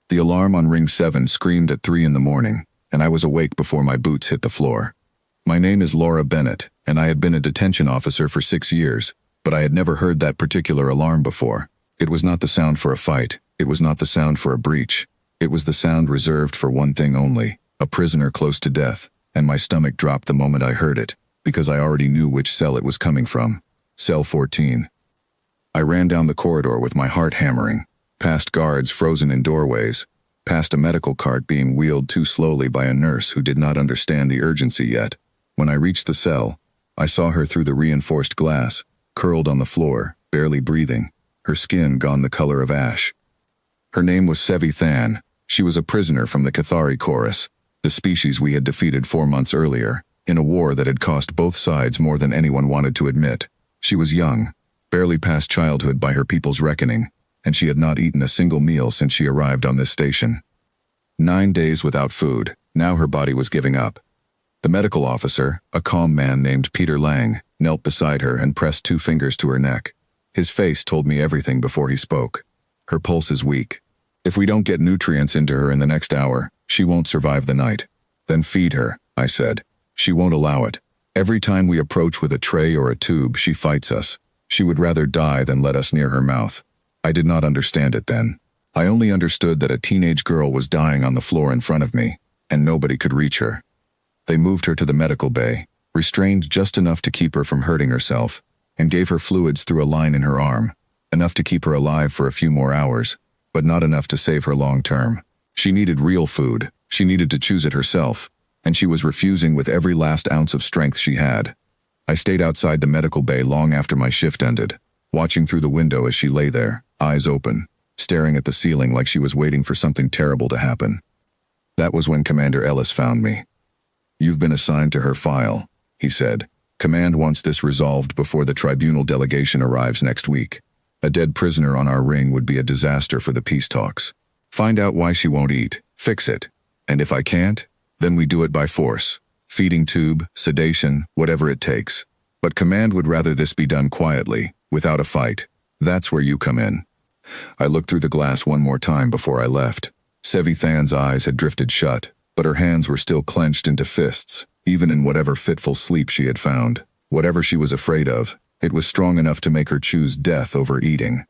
The alarm on ring 7 screamed at 3 in the morning, and I was awake before my boots hit the floor. My name is Laura Bennett, and I had been a detention officer for 6 years, but I had never heard that particular alarm before. It was not the sound for a fight. It was not the sound for a breach. It was the sound reserved for one thing only, a prisoner close to death, and my stomach dropped the moment I heard it, because I already knew which cell it was coming from. Cell 14. I ran down the corridor with my heart hammering, past guards frozen in doorways, past a medical cart being wheeled too slowly by a nurse who did not understand the urgency yet. When I reached the cell, I saw her through the reinforced glass, curled on the floor, barely breathing, her skin gone the color of ash. Her name was Than. She was a prisoner from the Cathari chorus, the species we had defeated 4 months earlier, in a war that had cost both sides more than anyone wanted to admit. She was young, barely past childhood by her people's reckoning, and she had not eaten a single meal since she arrived on this station. 9 days without food, now her body was giving up. The medical officer, a calm man named Peter Lang, knelt beside her and pressed 2 fingers to her neck. His face told me everything before he spoke. Her pulse is weak. If we don't get nutrients into her in the next hour, she won't survive the night. Then feed her, I said. She won't allow it. Every time we approach with a tray or a tube, she fights us. She would rather die than let us near her mouth. I did not understand it then. I only understood that a teenage girl was dying on the floor in front of me, and nobody could reach her. They moved her to the medical bay, restrained just enough to keep her from hurting herself, and gave her fluids through a line in her arm, enough to keep her alive for a few more hours, but not enough to save her long term. She needed real food, she needed to choose it herself, and she was refusing with every last ounce of strength she had. I stayed outside the medical bay long after my shift ended, watching through the window as she lay there, eyes open, staring at the ceiling like she was waiting for something terrible to happen. That was when Commander Ellis found me. "You've been assigned to her file," he said. "Command wants this resolved before the tribunal delegation arrives next week. A dead prisoner on our ring would be a disaster for the peace talks. Find out why she won't eat, fix it, and if I can't, then we do it by force. Feeding tube, sedation, whatever it takes. But Command would rather this be done quietly, without a fight. That's where you come in." I looked through the glass one more time before I left. Than's eyes had drifted shut, but her hands were still clenched into fists, even in whatever fitful sleep she had found. Whatever she was afraid of, it was strong enough to make her choose death over eating.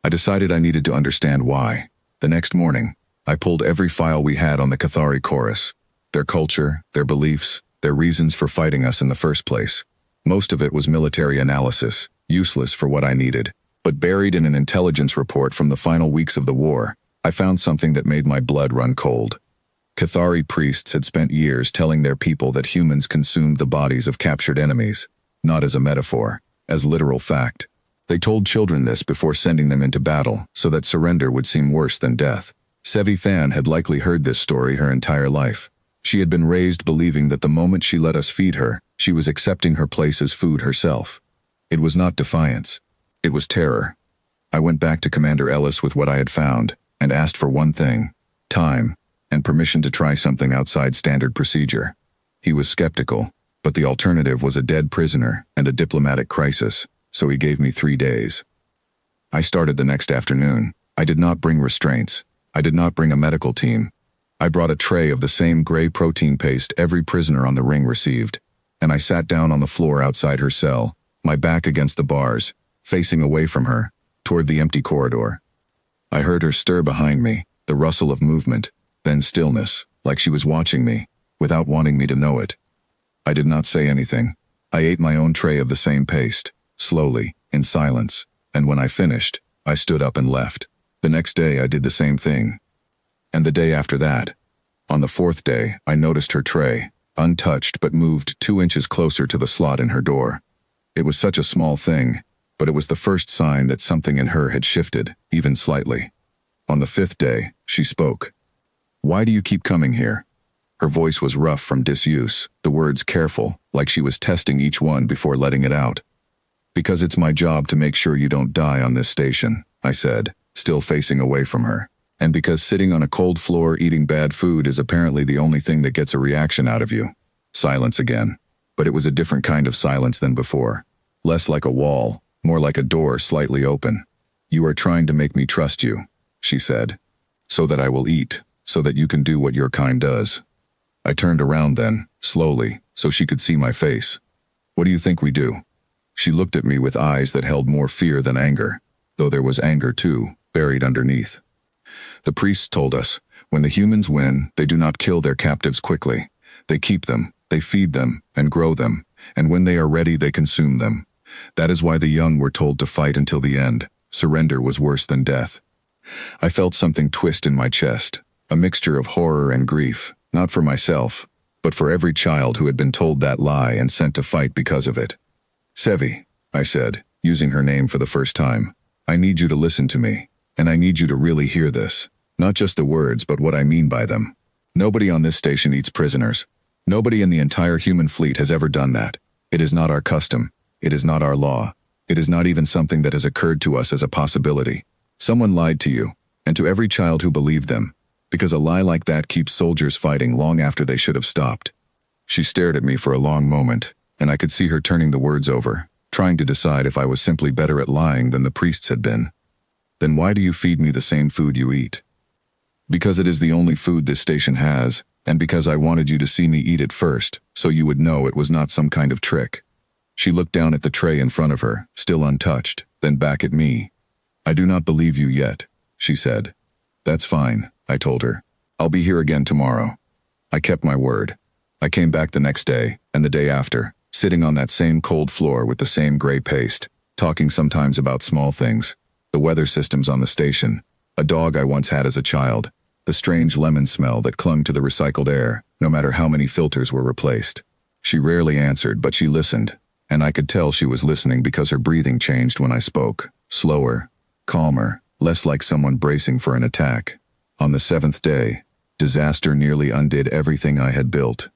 I decided I needed to understand why. The next morning, I pulled every file we had on the Cathari chorus. Their culture, their beliefs, their reasons for fighting us in the first place. Most of it was military analysis, useless for what I needed. But buried in an intelligence report from the final weeks of the war, I found something that made my blood run cold. Cathari priests had spent years telling their people that humans consumed the bodies of captured enemies, not as a metaphor, as literal fact. They told children this before sending them into battle, so that surrender would seem worse than death. Than had likely heard this story her entire life. She had been raised believing that the moment she let us feed her, she was accepting her place as food herself. It was not defiance. It was terror. I went back to Commander Ellis with what I had found, and asked for one thing: time, and permission to try something outside standard procedure. He was skeptical, but the alternative was a dead prisoner and a diplomatic crisis, so he gave me 3 days. I started the next afternoon. I did not bring restraints. I did not bring a medical team. I brought a tray of the same gray protein paste every prisoner on the ring received, and I sat down on the floor outside her cell, my back against the bars, facing away from her, toward the empty corridor. I heard her stir behind me, the rustle of movement, then stillness, like she was watching me, without wanting me to know it. I did not say anything. I ate my own tray of the same paste, slowly, in silence, and when I finished, I stood up and left. The next day I did the same thing. And the day after that. On the 4th day, I noticed her tray, untouched but moved 2 inches closer to the slot in her door. It was such a small thing, but it was the first sign that something in her had shifted, even slightly. On the 5th day, she spoke. "Why do you keep coming here?" Her voice was rough from disuse, the words careful, like she was testing each one before letting it out. "Because it's my job to make sure you don't die on this station," I said, still facing away from her. "And because sitting on a cold floor eating bad food is apparently the only thing that gets a reaction out of you." Silence again. But it was a different kind of silence than before. Less like a wall, more like a door slightly open. "You are trying to make me trust you," she said. So that I will eat, so that you can do what your kind does. I turned around then, slowly, so she could see my face. What do you think we do? She looked at me with eyes that held more fear than anger, though there was anger too, buried underneath. The priests told us, when the humans win, they do not kill their captives quickly. They keep them, they feed them, and grow them, and when they are ready they consume them. That is why the young were told to fight until the end. Surrender was worse than death. I felt something twist in my chest, a mixture of horror and grief, not for myself, but for every child who had been told that lie and sent to fight because of it. Sevi, I said, using her name for the first time, I need you to listen to me, and I need you to really hear this. Not just the words, but what I mean by them. Nobody on this station eats prisoners. Nobody in the entire human fleet has ever done that. It is not our custom. It is not our law. It is not even something that has occurred to us as a possibility. Someone lied to you, and to every child who believed them, because a lie like that keeps soldiers fighting long after they should have stopped. She stared at me for a long moment, and I could see her turning the words over, trying to decide if I was simply better at lying than the priests had been. Then why do you feed me the same food you eat? Because it is the only food this station has, and because I wanted you to see me eat it first, so you would know it was not some kind of trick. She looked down at the tray in front of her, still untouched, then back at me. I do not believe you yet, she said. That's fine, I told her. I'll be here again tomorrow. I kept my word. I came back the next day, and the day after, sitting on that same cold floor with the same gray paste, talking sometimes about small things, the weather systems on the station, a dog I once had as a child, the strange lemon smell that clung to the recycled air, no matter how many filters were replaced. She rarely answered, but she listened, and I could tell she was listening because her breathing changed when I spoke, slower, calmer, less like someone bracing for an attack. On the 7th day, disaster nearly undid everything I had built.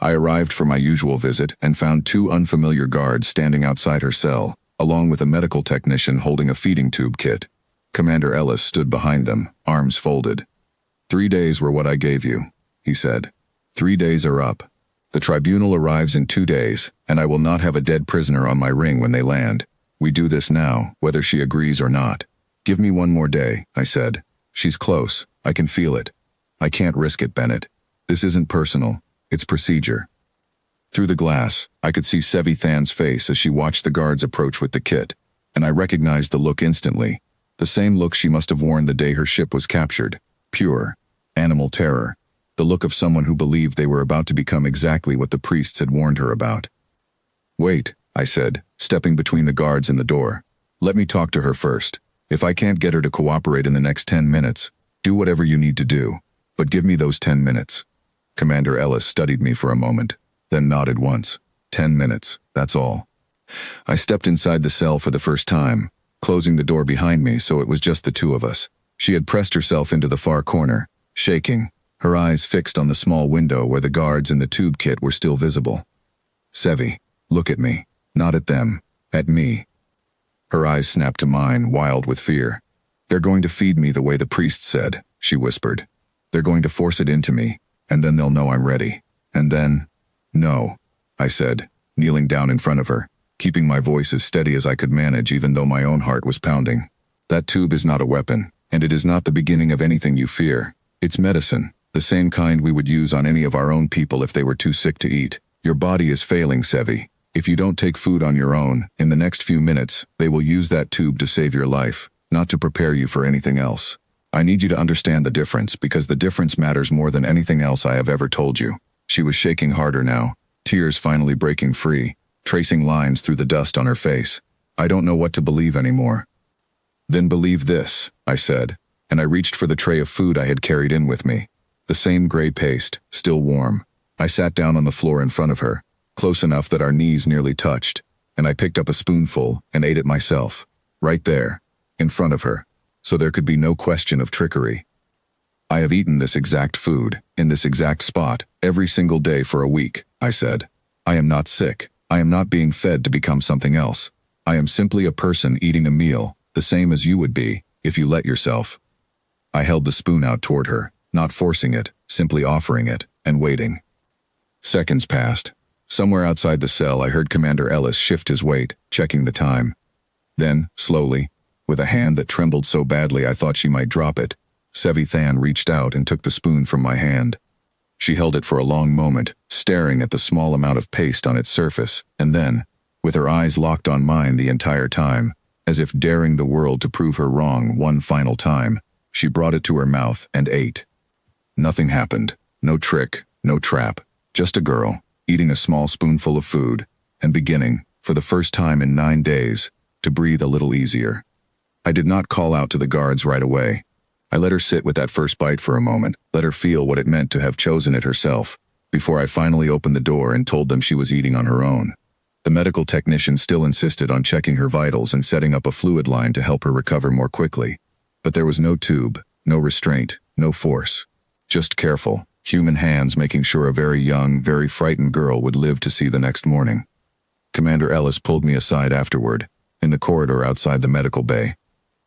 I arrived for my usual visit and found 2 unfamiliar guards standing outside her cell, along with a medical technician holding a feeding tube kit. Commander Ellis stood behind them, arms folded. 3 days were what I gave you, he said. 3 days are up. The tribunal arrives in 2 days, and I will not have a dead prisoner on my ring when they land. We do this now, whether she agrees or not. Give me 1 more day, I said. She's close. I can feel it. I can't risk it, Bennett. This isn't personal. It's procedure. Through the glass, I could see Sevi Than's face as she watched the guards approach with the kit, and I recognized the look instantly. The same look she must have worn the day her ship was captured. Pure, animal terror. The look of someone who believed they were about to become exactly what the priests had warned her about. Wait, I said, stepping between the guards and the door. Let me talk to her first. If I can't get her to cooperate in the next 10 minutes, do whatever you need to do, but give me those 10 minutes. Commander Ellis studied me for a moment, then nodded once. 10 minutes, that's all. I stepped inside the cell for the first time, closing the door behind me so it was just the 2 of us. She had pressed herself into the far corner, shaking, her eyes fixed on the small window where the guards and the tube kit were still visible. Sevi, look at me, not at them, at me. Her eyes snapped to mine, wild with fear. They're going to feed me the way the priest said, she whispered. They're going to force it into me, and then they'll know I'm ready. And then, no, I said, kneeling down in front of her, keeping my voice as steady as I could manage even though my own heart was pounding. That tube is not a weapon, and it is not the beginning of anything you fear. It's medicine, the same kind we would use on any of our own people if they were too sick to eat. Your body is failing, Sevi. If you don't take food on your own, in the next few minutes, they will use that tube to save your life, not to prepare you for anything else. I need you to understand the difference because the difference matters more than anything else I have ever told you. She was shaking harder now, tears finally breaking free, tracing lines through the dust on her face. I don't know what to believe anymore. Then believe this, I said, and I reached for the tray of food I had carried in with me. The same gray paste, still warm. I sat down on the floor in front of her, close enough that our knees nearly touched, and I picked up a spoonful and ate it myself, right there, in front of her, so there could be no question of trickery. I have eaten this exact food, in this exact spot, every single day for a week, I said. I am not sick. I am not being fed to become something else. I am simply a person eating a meal, the same as you would be, if you let yourself. I held the spoon out toward her, not forcing it, simply offering it, and waiting. Seconds passed. Somewhere outside the cell I heard Commander Ellis shift his weight, checking the time. Then, slowly, with a hand that trembled so badly I thought she might drop it, Than reached out and took the spoon from my hand. She held it for a long moment, staring at the small amount of paste on its surface, and then, with her eyes locked on mine the entire time, as if daring the world to prove her wrong one final time, she brought it to her mouth and ate. Nothing happened. No trick, no trap. Just a girl, eating a small spoonful of food, and beginning, for the first time in 9 days, to breathe a little easier. I did not call out to the guards right away. I let her sit with that first bite for a moment, let her feel what it meant to have chosen it herself, before I finally opened the door and told them she was eating on her own. The medical technician still insisted on checking her vitals and setting up a fluid line to help her recover more quickly. But there was no tube, no restraint, no force. Just careful, human hands making sure a very young, very frightened girl would live to see the next morning. Commander Ellis pulled me aside afterward, in the corridor outside the medical bay.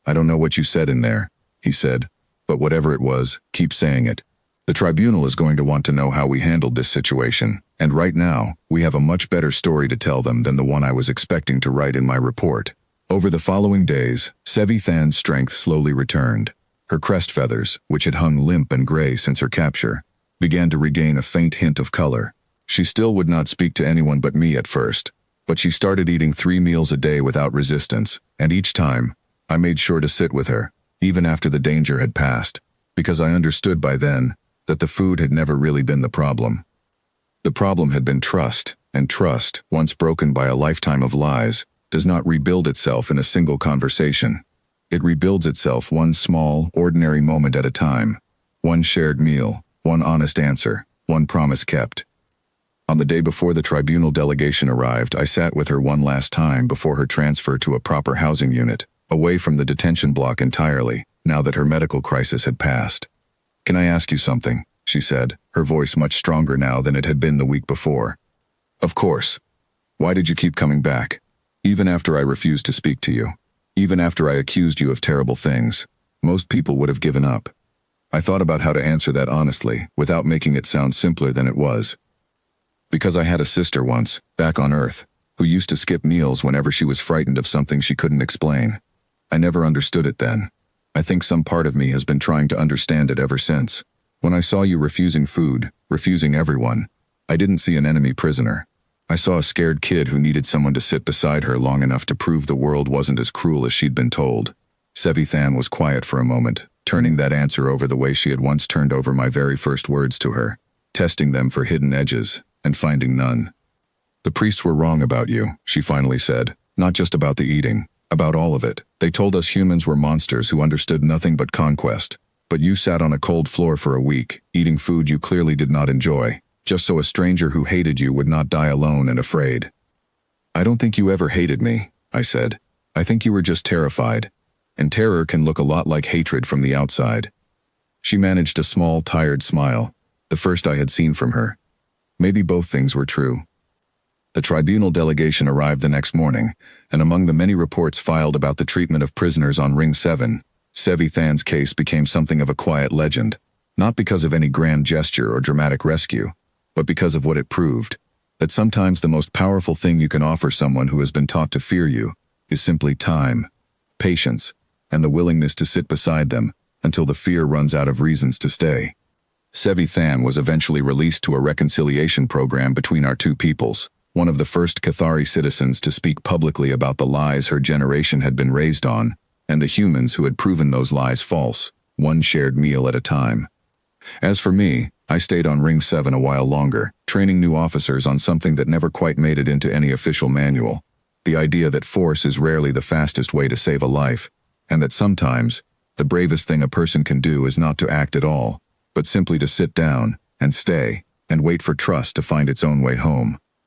"I don't know what you said in there," he said, "but whatever it was, keep saying it. The tribunal is going to want to know how we handled this situation, and right now, we have a much better story to tell them than the one I was expecting to write in my report." Over the following days, Than's strength slowly returned. Her crest feathers, which had hung limp and gray since her capture, began to regain a faint hint of color. She still would not speak to anyone but me at first, but she started eating 3 meals a day without resistance, and each time, I made sure to sit with her, even after the danger had passed, because I understood by then that the food had never really been the problem. The problem had been trust, and trust, once broken by a lifetime of lies, does not rebuild itself in a single conversation. It rebuilds itself one small, ordinary moment at a time. One shared meal, one honest answer, one promise kept. On the day before the tribunal delegation arrived, I sat with her one last time before her transfer to a proper housing unit, away from the detention block entirely, now that her medical crisis had passed. "Can I ask you something?" she said, her voice much stronger now than it had been the week before. "Of course. Why did you keep coming back? Even after I refused to speak to you. Even after I accused you of terrible things. Most people would have given up." I thought about how to answer that honestly, without making it sound simpler than it was. "Because I had a sister once, back on Earth, who used to skip meals whenever she was frightened of something she couldn't explain. I never understood it then. I think some part of me has been trying to understand it ever since. When I saw you refusing food, refusing everyone, I didn't see an enemy prisoner. I saw a scared kid who needed someone to sit beside her long enough to prove the world wasn't as cruel as she'd been told." Than was quiet for a moment, turning that answer over the way she had once turned over my very first words to her, testing them for hidden edges, and finding none. "The priests were wrong about you," she finally said, "not just about the eating, about all of it. They told us humans were monsters who understood nothing but conquest. But you sat on a cold floor for a week, eating food you clearly did not enjoy, just so a stranger who hated you would not die alone and afraid." "I don't think you ever hated me," I said. "I think you were just terrified. And terror can look a lot like hatred from the outside." She managed a small, tired smile, the first I had seen from her. Maybe both things were true. The tribunal delegation arrived the next morning, and among the many reports filed about the treatment of prisoners on Ring 7, Than's case became something of a quiet legend, not because of any grand gesture or dramatic rescue, but because of what it proved, that sometimes the most powerful thing you can offer someone who has been taught to fear you is simply time, patience, and the willingness to sit beside them until the fear runs out of reasons to stay. Than was eventually released to a reconciliation program between our two peoples, one of the first Cathari citizens to speak publicly about the lies her generation had been raised on, and the humans who had proven those lies false, one shared meal at a time. As for me, I stayed on Ring 7 a while longer, training new officers on something that never quite made it into any official manual: the idea that force is rarely the fastest way to save a life, and that sometimes, the bravest thing a person can do is not to act at all, but simply to sit down, and stay, and wait for trust to find its own way home.